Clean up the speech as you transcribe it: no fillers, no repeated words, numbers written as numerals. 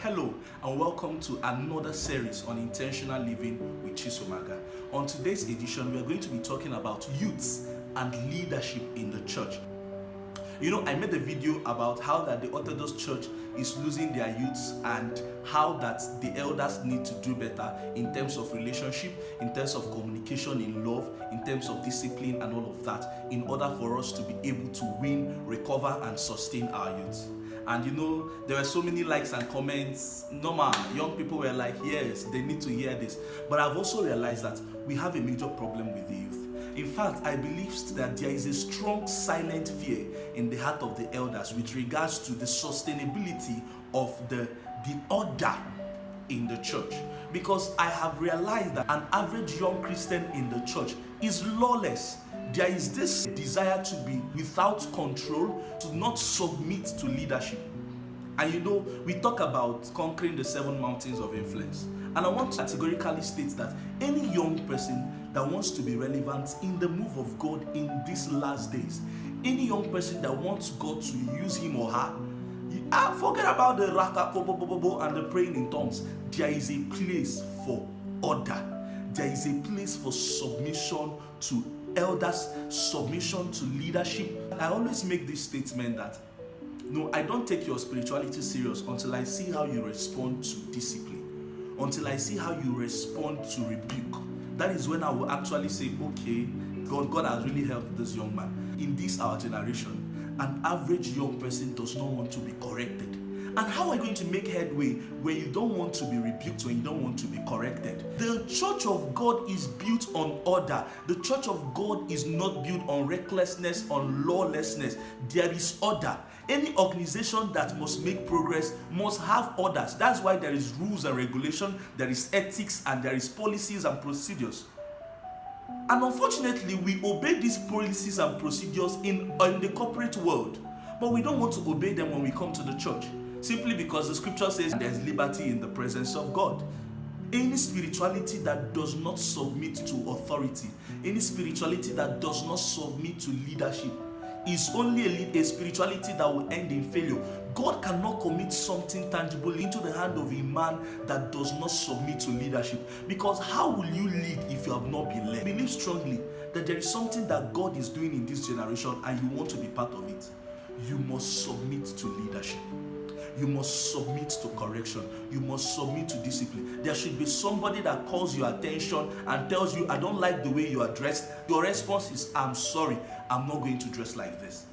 Hello and welcome to another series on intentional living with Chisomaga. On today's edition, we are going to be talking about youths and leadership in the church. I made a video about how that the Orthodox Church is losing their youths and how that the elders need to do better in terms of relationship, in terms of communication in love, in terms of discipline and all of that, in order for us to be able to win, recover and sustain our youths. And there were so many likes and comments. Normal, young people were like, yes, they need to hear this. But I've also realized that we have a major problem with the youth. In fact, I believe that there is a strong silent fear in the heart of the elders with regards to the sustainability of the order in the church. Because I have realized that an average young Christian in the church is lawless. There is this desire to be without control, to not submit to leadership. And we talk about conquering the 7 mountains of influence. And I want to categorically state that any young person that wants to be relevant in the move of God in these last days, any young person that wants God to use him or her, forget about the raka and the praying in tongues. There is a place for order. There is a place for submission to elders, submission to leadership. I always make this statement that no, I don't take your spirituality serious until I see how you respond to discipline, until I see how you respond to rebuke. That is when I will actually say, okay, God has really helped this young man. In this our generation, an average young person does not want to be corrected. And how are you going to make headway when you don't want to be rebuked, when you don't want to be corrected? The church of God is built on order. The church of God is not built on recklessness, on lawlessness. There is order. Any organization that must make progress must have orders. That's why there is rules and regulation, there is ethics, and there is policies and procedures. And unfortunately, we obey these policies and procedures in the corporate world, but we don't want to obey them when we come to the church. Simply because the scripture says there's liberty in the presence of God. Any spirituality that does not submit to authority, any spirituality that does not submit to leadership, is only a spirituality that will end in failure. God cannot commit something tangible into the hand of a man that does not submit to leadership. Because how will you lead if you have not been led? I believe strongly that there is something that God is doing in this generation and you want to be part of it. You must submit to leadership. You must submit to correction. You must submit to discipline. There should be somebody that calls your attention and tells you, I don't like the way you are dressed. Your response is, I'm sorry, I'm not going to dress like this.